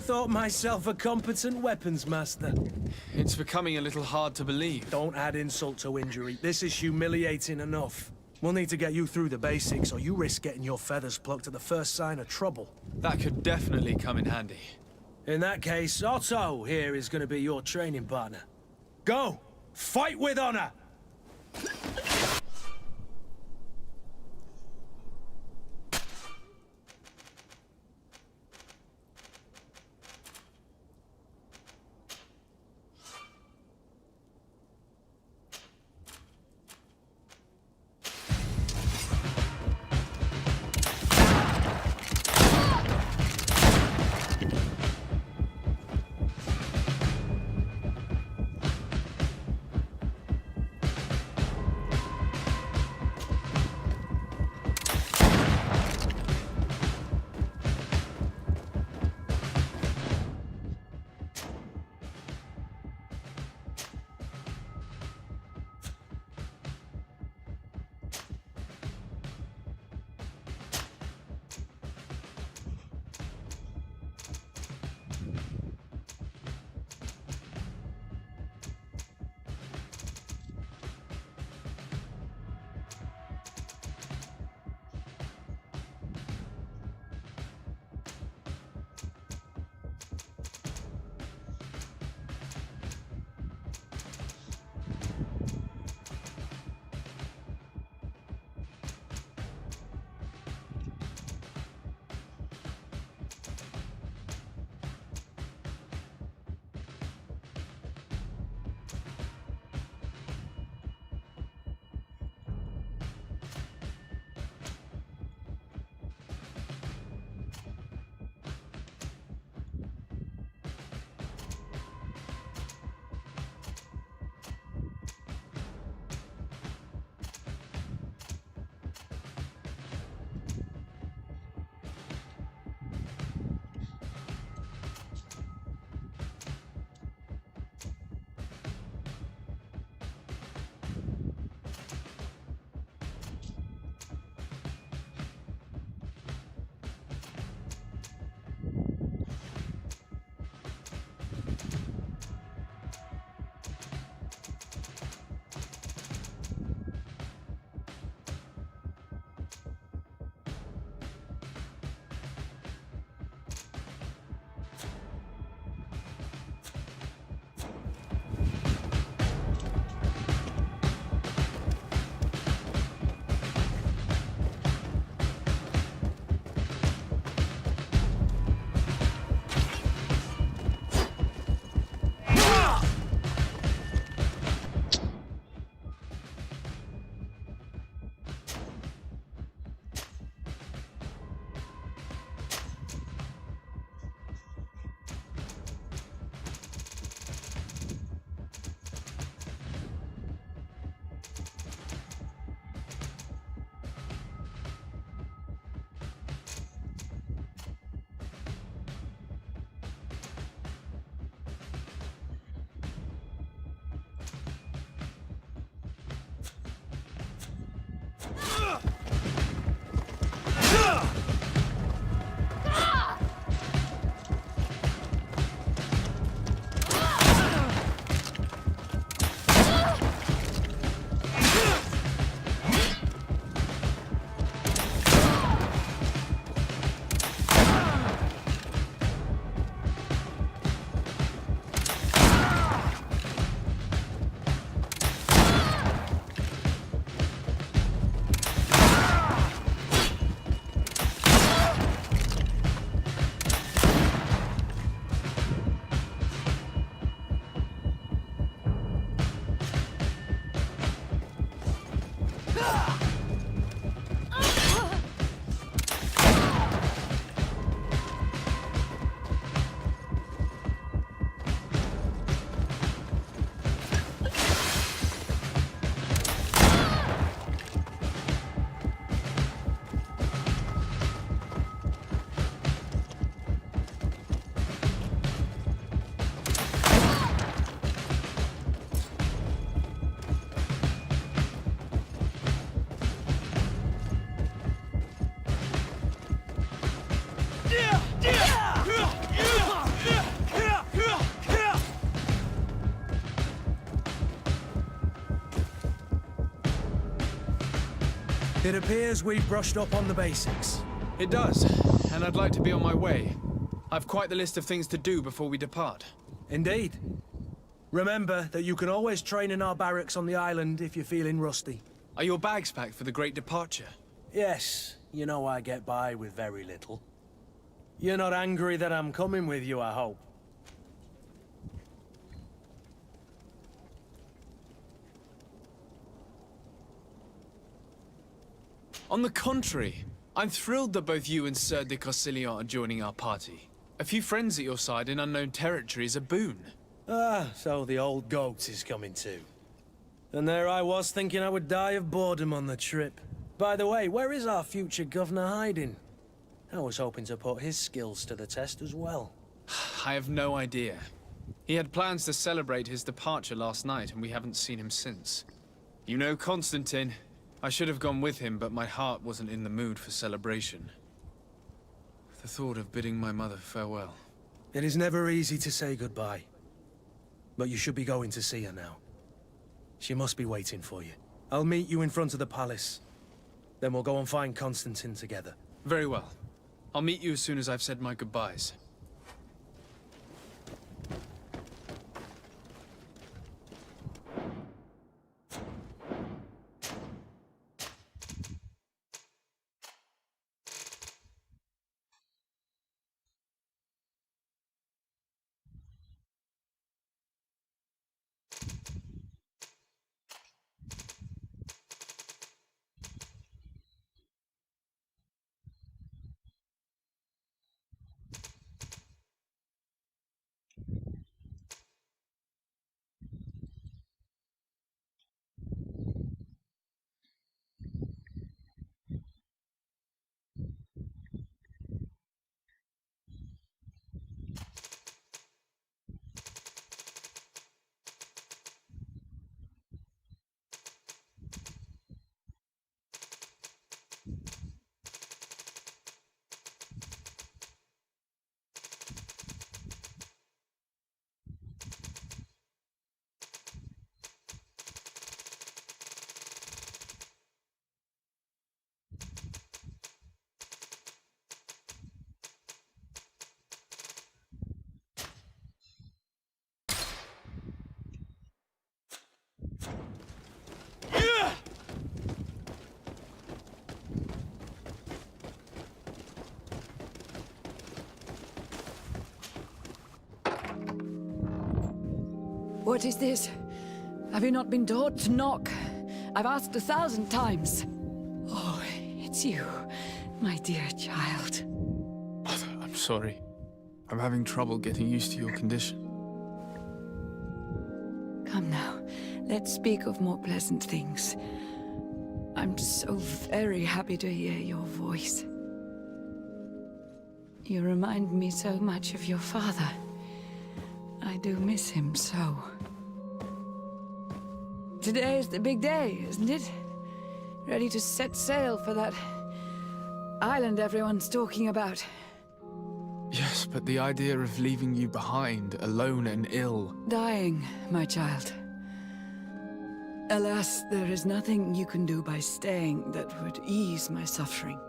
thought myself a competent weapons master. It's becoming a little hard to believe. Don't add insult to injury. This is humiliating enough. We'll need to get you through the basics, or you risk getting your feathers plucked at the first sign of trouble. That could definitely come in handy. In that case, Otto here is going to be your training partner. Go! Fight with honor! It appears we've brushed up on the basics. It does, and I'd like to be on my way. I've quite the list of things to do before we depart. Indeed. Remember that you can always train in our barracks on the island if you're feeling rusty. Are your bags packed for the great departure? Yes, you know I get by with very little. You're not angry that I'm coming with you, I hope. On the contrary, I'm thrilled that both you and Sir de Corsillon are joining our party. A few friends at your side in unknown territory is a boon. Ah, so the old goat is coming too. And there I was thinking I would die of boredom on the trip. By the way, where is our future governor hiding? I was hoping to put his skills to the test as well. I have no idea. He had plans to celebrate his departure last night, and we haven't seen him since. You know Constantine. I should have gone with him, but my heart wasn't in the mood for celebration. The thought of bidding my mother farewell. It is never easy to say goodbye. But you should be going to see her now. She must be waiting for you. I'll meet you in front of the palace. Then we'll go and find Constantine together. Very well. I'll meet you as soon as I've said my goodbyes. What is this? Have you not been taught to knock? I've asked 1,000 times. Oh, it's you, my dear child. Mother, I'm sorry. I'm having trouble getting used to your condition. Come now, let's speak of more pleasant things. I'm so very happy to hear your voice. You remind me so much of your father. I do miss him so. Today is the big day, isn't it? Ready to set sail for that island everyone's talking about. Yes, but the idea of leaving you behind, alone and ill... Dying, my child. Alas, there is nothing you can do by staying that would ease my suffering.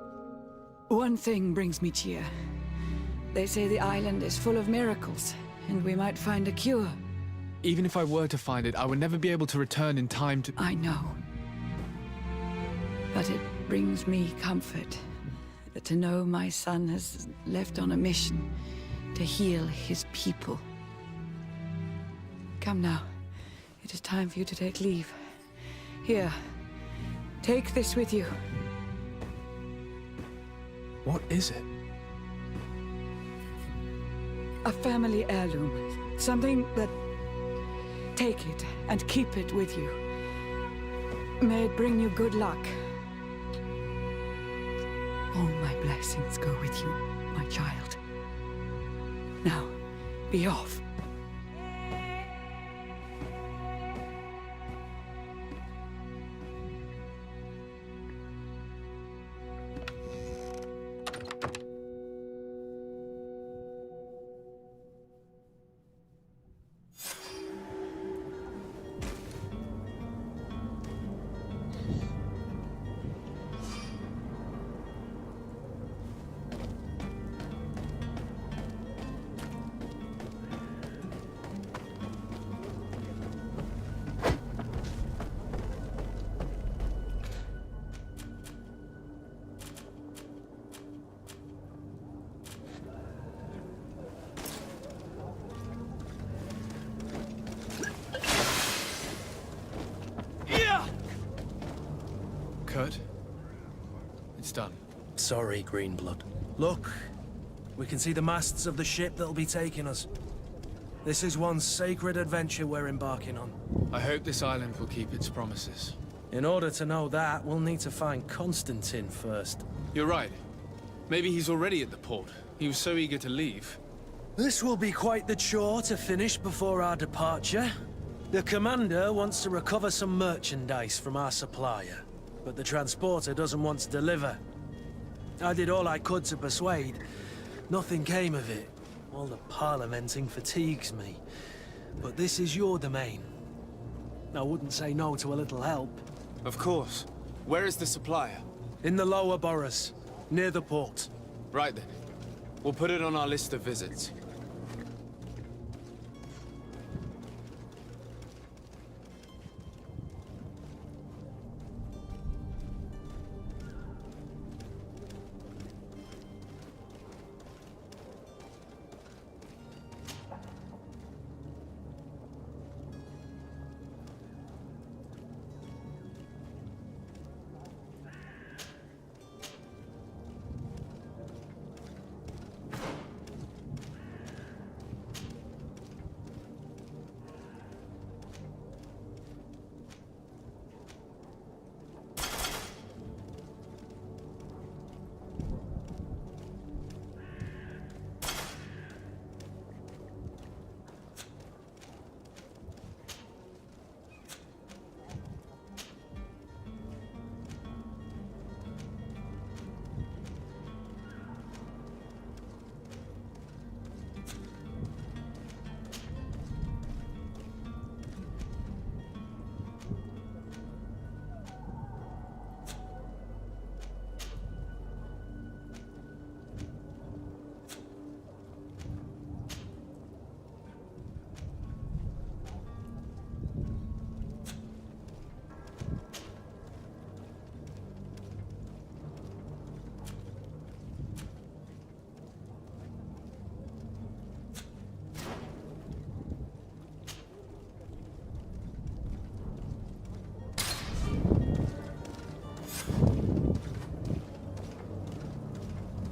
One thing brings me cheer. They say the island is full of miracles, and we might find a cure. Even if I were to find it, I would never be able to return in time to... I know. But it brings me comfort to know my son has left on a mission to heal his people. Come now. It is time for you to take leave. Here, take this with you. What is it? A family heirloom. Something that... Take it and keep it with you. May it bring you good luck. All my blessings go with you, my child. Now, be off. Kurt. It's done. Sorry, Greenblood. Look, we can see the masts of the ship that'll be taking us. This is one sacred adventure we're embarking on. I hope this island will keep its promises. In order to know that, we'll need to find Constantine first. You're right. Maybe he's already at the port. He was so eager to leave. This will be quite the chore to finish before our departure. The commander wants to recover some merchandise from our supplier, but the transporter doesn't want to deliver. I did all I could to persuade. Nothing came of it. All the parliamenting fatigues me. But this is your domain. I wouldn't say no to a little help. Of course. Where is the supplier? In the lower boroughs, near the port. Right then. We'll put it on our list of visits.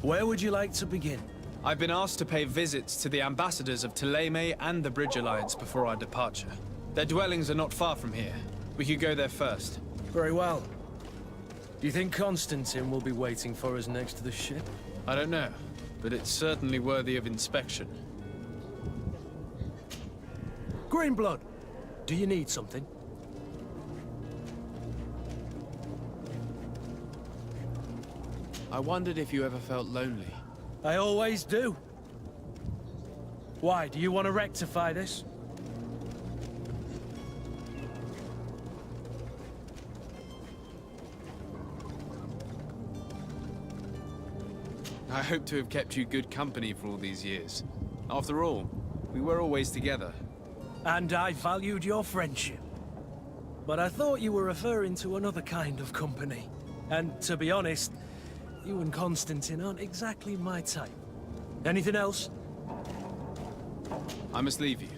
Where would you like to begin? I've been asked to pay visits to the ambassadors of Thélème and the Bridge Alliance before our departure. Their dwellings are not far from here. We could go there first. Very well. Do you think Constantine will be waiting for us next to the ship? I don't know, but it's certainly worthy of inspection. Greenblood, do you need something? I wondered if you ever felt lonely. I always do. Why, do you want to rectify this? I hope to have kept you good company for all these years. After all, we were always together. And I valued your friendship. But I thought you were referring to another kind of company. And to be honest, you and Constantine aren't exactly my type. Anything else? I must leave you.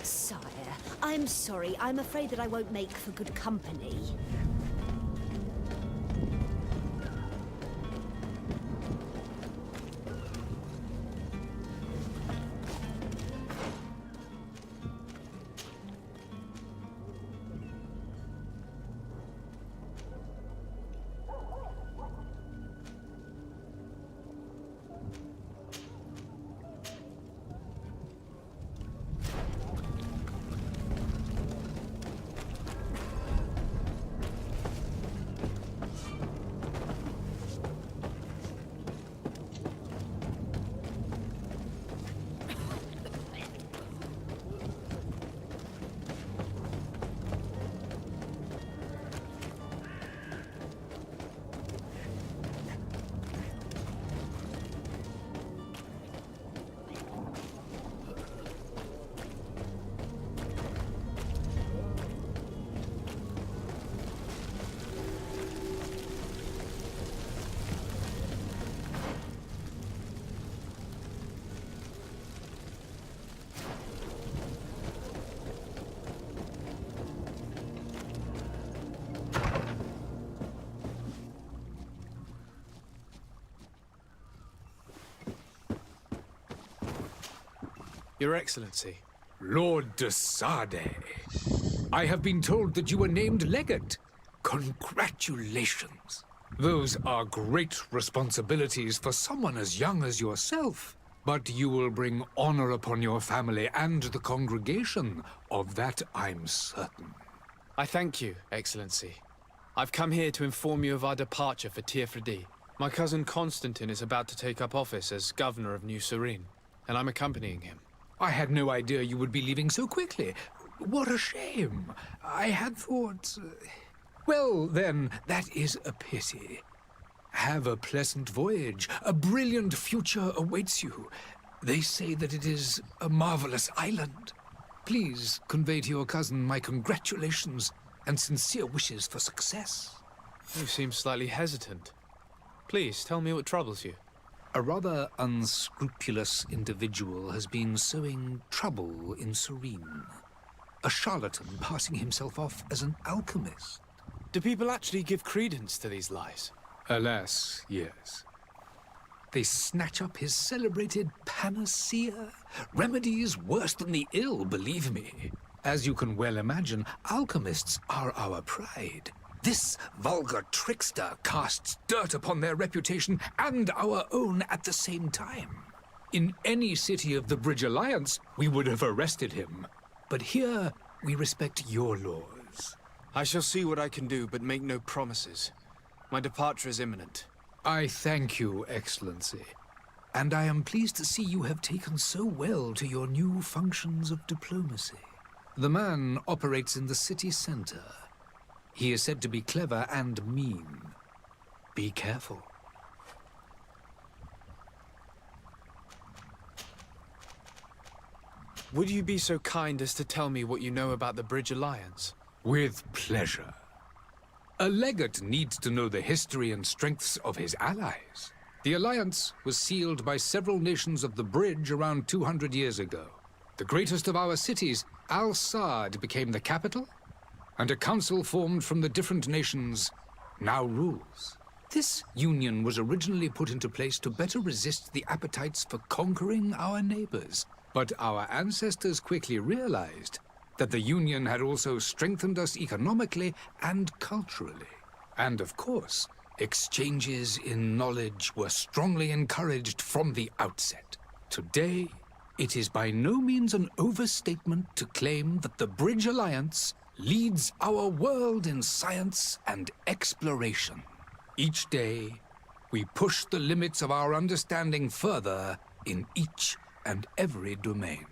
Sire, I'm sorry. I'm afraid that I won't make for good company. Your Excellency. Lord de Sade, I have been told that you were named legate. Congratulations. Those are great responsibilities for someone as young as yourself. But you will bring honor upon your family and the congregation. Of that I'm certain. I thank you, Excellency. I've come here to inform you of our departure for Tirfredi. My cousin Constantine is about to take up office as governor of New Serene, and I'm accompanying him. I had no idea you would be leaving so quickly. What a shame. I had thought... Well, then, that is a pity. Have a pleasant voyage. A brilliant future awaits you. They say that it is a marvelous island. Please convey to your cousin my congratulations and sincere wishes for success. You seem slightly hesitant. Please, tell me what troubles you. A rather unscrupulous individual has been sowing trouble in Serene. A charlatan passing himself off as an alchemist. Do people actually give credence to these lies? Alas, yes. They snatch up his celebrated panacea. Remedies worse than the ill, believe me. As you can well imagine, alchemists are our pride. This vulgar trickster casts dirt upon their reputation and our own at the same time. In any city of the Bridge Alliance, we would have arrested him. But here, we respect your laws. I shall see what I can do, but make no promises. My departure is imminent. I thank you, Excellency. And I am pleased to see you have taken so well to your new functions of diplomacy. The man operates in the city center. He is said to be clever and mean. Be careful. Would you be so kind as to tell me what you know about the Bridge Alliance? With pleasure. A legate needs to know the history and strengths of his allies. The alliance was sealed by several nations of the Bridge around 200 years ago. The greatest of our cities, Al-Sad, became the capital, and a council formed from the different nations now rules. This union was originally put into place to better resist the appetites for conquering our neighbors. But our ancestors quickly realized that the union had also strengthened us economically and culturally. And of course, exchanges in knowledge were strongly encouraged from the outset. Today, it is by no means an overstatement to claim that the Bridge Alliance leads our world in science and exploration. Each day, we push the limits of our understanding further in each and every domain.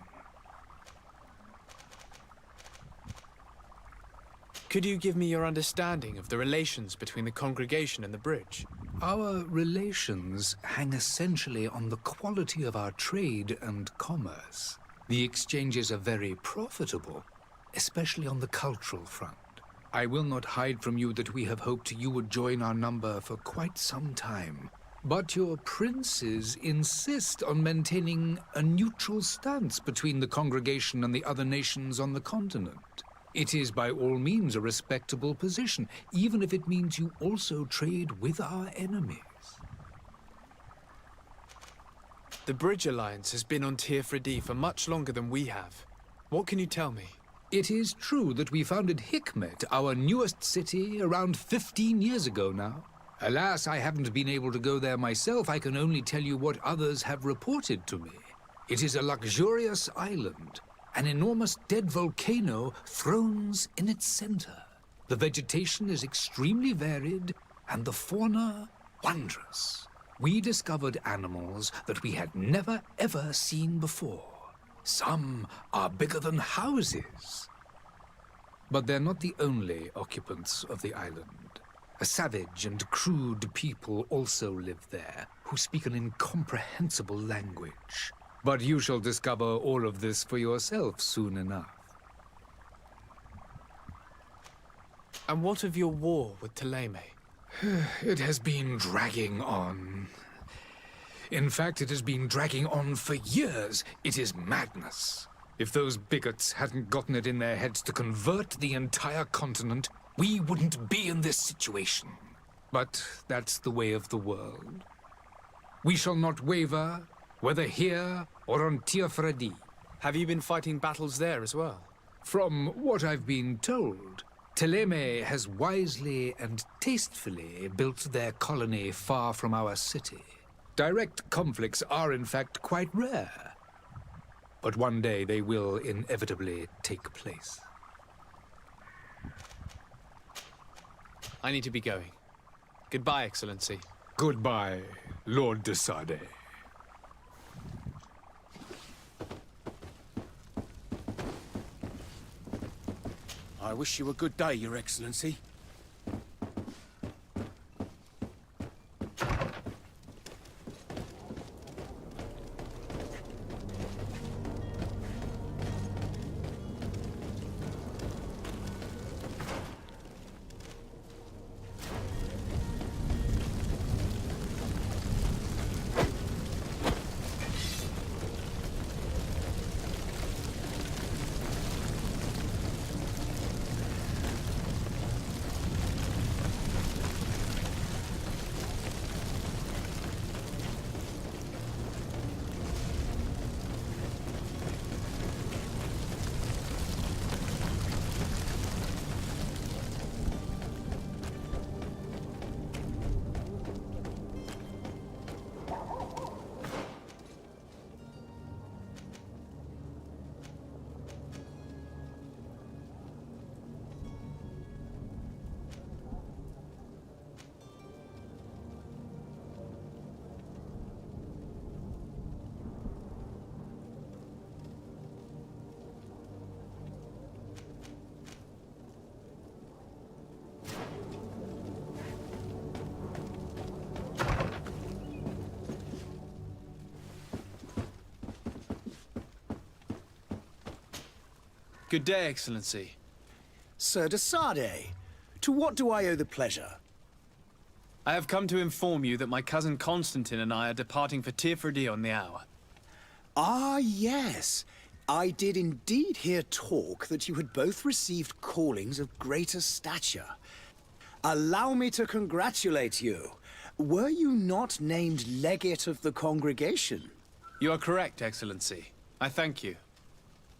Could you give me your understanding of the relations between the congregation and the Bridge? Our relations hang essentially on the quality of our trade and commerce. The exchanges are very profitable, especially on the cultural front. I will not hide from you that we have hoped you would join our number for quite some time. But your princes insist on maintaining a neutral stance between the congregation and the other nations on the continent. It is by all means a respectable position, even if it means you also trade with our enemies. The Bridge Alliance has been on Tirfredi for much longer than we have. What can you tell me? It is true that we founded Hikmet, our newest city, around 15 years ago now. Alas, I haven't been able to go there myself. I can only tell you what others have reported to me. It is a luxurious island. An enormous dead volcano thrones in its center. The vegetation is extremely varied, and the fauna wondrous. We discovered animals that we had never ever seen before. Some are bigger than houses. But they're not the only occupants of the island. A savage and crude people also live there, who speak an incomprehensible language. But you shall discover all of this for yourself soon enough. And what of your war with Ptolemy? It has been dragging on. In fact, it has been dragging on for years. It is madness. If those bigots hadn't gotten it in their heads to convert the entire continent, we wouldn't be in this situation. But that's the way of the world. We shall not waver, whether here or on Tirfredi. Have you been fighting battles there as well? From what I've been told, Thélème has wisely and tastefully built their colony far from our city. Direct conflicts are in fact quite rare. But one day they will inevitably take place. I need to be going. Goodbye, Excellency. Goodbye, Lord de Sade. I wish you a good day, Your Excellency. Good day, Excellency. Sir de Sade, to what do I owe the pleasure? I have come to inform you that my cousin Constantine and I are departing for Tirfredi on the hour. Ah, yes. I did indeed hear talk that you had both received callings of greater stature. Allow me to congratulate you. Were you not named legate of the congregation? You are correct, Excellency. I thank you.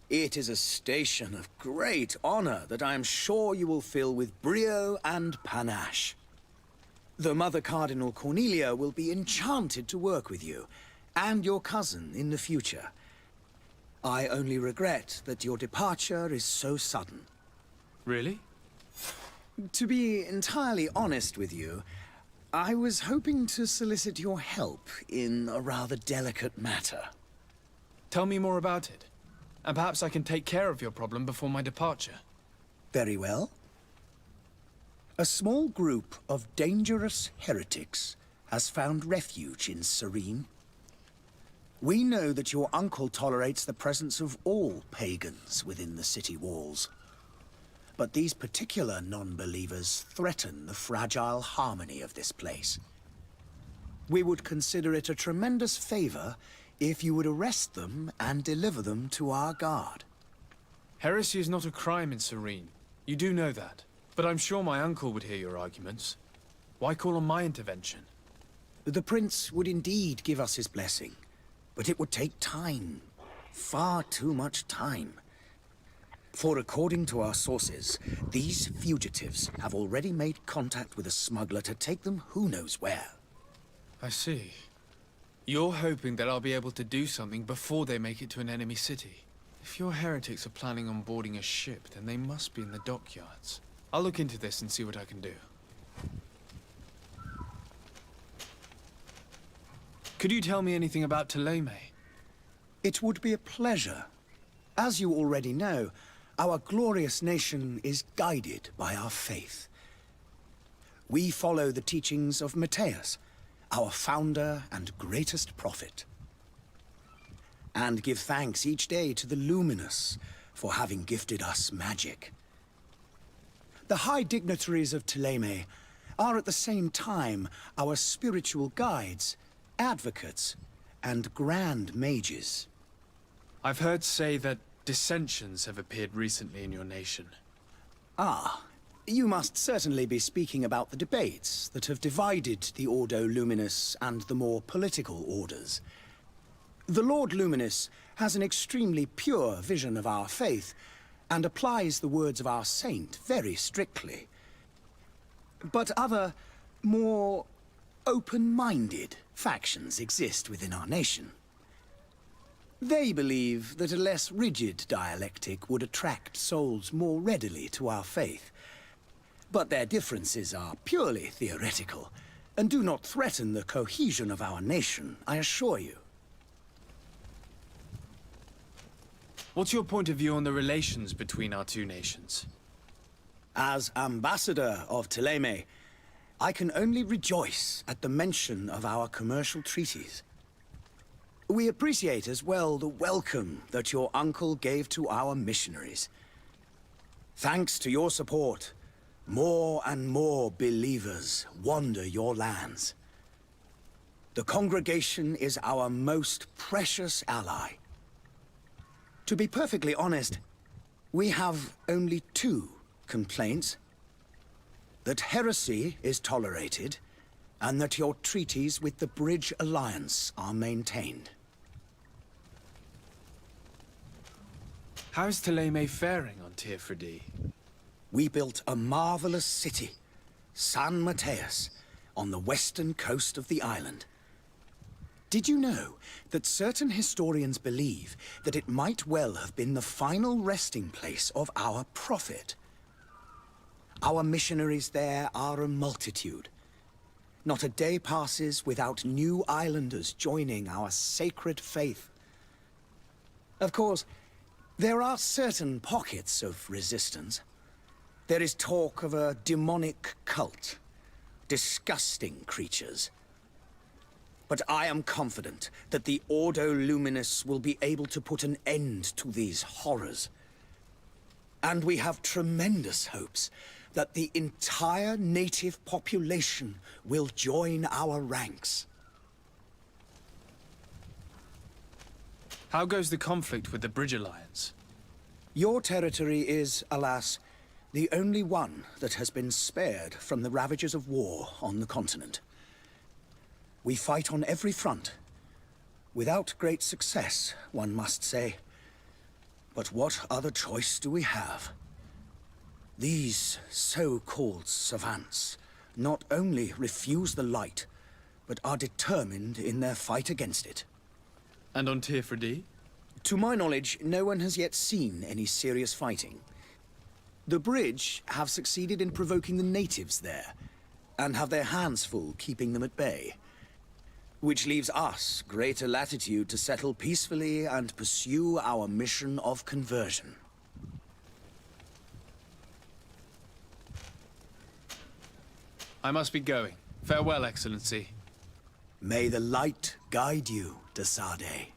It is a station of great honor that I am sure you will fill with brio and panache. The Mother Cardinal Cornelia will be enchanted to work with you, and your cousin in the future. I only regret that your departure is so sudden. Really? To be entirely honest with you, I was hoping to solicit your help in a rather delicate matter. Tell me more about it. And perhaps I can take care of your problem before my departure. Very well. A small group of dangerous heretics has found refuge in Serene. We know that your uncle tolerates the presence of all pagans within the city walls. But these particular non-believers threaten the fragile harmony of this place. We would consider it a tremendous favor if you would arrest them and deliver them to our guard. Heresy is not a crime in Serene. You do know that. But I'm sure my uncle would hear your arguments. Why call on my intervention? The prince would indeed give us his blessing, but it would take time. Far too much time. For according to our sources, these fugitives have already made contact with a smuggler to take them who knows where. I see. You're hoping that I'll be able to do something before they make it to an enemy city. If your heretics are planning on boarding a ship, then they must be in the dockyards. I'll look into this and see what I can do. Could you tell me anything about Thélème? It would be a pleasure. As you already know, our glorious nation is guided by our faith. We follow the teachings of Matthias, our founder and greatest prophet, and give thanks each day to the Luminous for having gifted us magic. The high dignitaries of Thélème are at the same time our spiritual guides, advocates, and grand mages. I've heard say that dissensions have appeared recently in your nation. Ah, you must certainly be speaking about the debates that have divided the Ordo Luminous and the more political orders. The Lord Luminous has an extremely pure vision of our faith and applies the words of our saint very strictly. But other, more open-minded factions exist within our nation. They believe that a less rigid dialectic would attract souls more readily to our faith. But their differences are purely theoretical and do not threaten the cohesion of our nation, I assure you. What's your point of view on the relations between our two nations? As ambassador of Thélème, I can only rejoice at the mention of our commercial treaties. We appreciate as well the welcome that your uncle gave to our missionaries. Thanks to your support, more and more believers wander your lands. The congregation is our most precious ally. To be perfectly honest, we have only two complaints. That heresy is tolerated, and that your treaties with the Bridge Alliance are maintained. How is Thélème faring on Teofredi? We built a marvelous city, San Mateus, on the western coast of the island. Did you know that certain historians believe that it might well have been the final resting place of our prophet? Our missionaries there are a multitude. Not a day passes without new islanders joining our sacred faith. Of course, there are certain pockets of resistance. There is talk of a demonic cult, disgusting creatures. But I am confident that the Ordo Luminous will be able to put an end to these horrors. And we have tremendous hopes that the entire native population will join our ranks. How goes the conflict with the Bridge Alliance? Your territory is, alas, the only one that has been spared from the ravages of war on the continent. We fight on every front. Without great success, one must say. But what other choice do we have? These so-called savants not only refuse the light, but are determined in their fight against it. And on Teofredi? To my knowledge, no one has yet seen any serious fighting. The Bridge have succeeded in provoking the natives there, and have their hands full keeping them at bay. Which leaves us greater latitude to settle peacefully and pursue our mission of conversion. I must be going. Farewell, Excellency. May the light guide you, de Sade.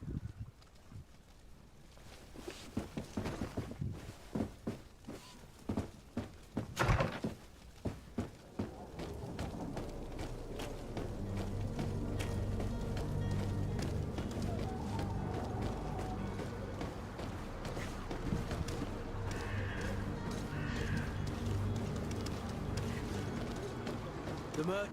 The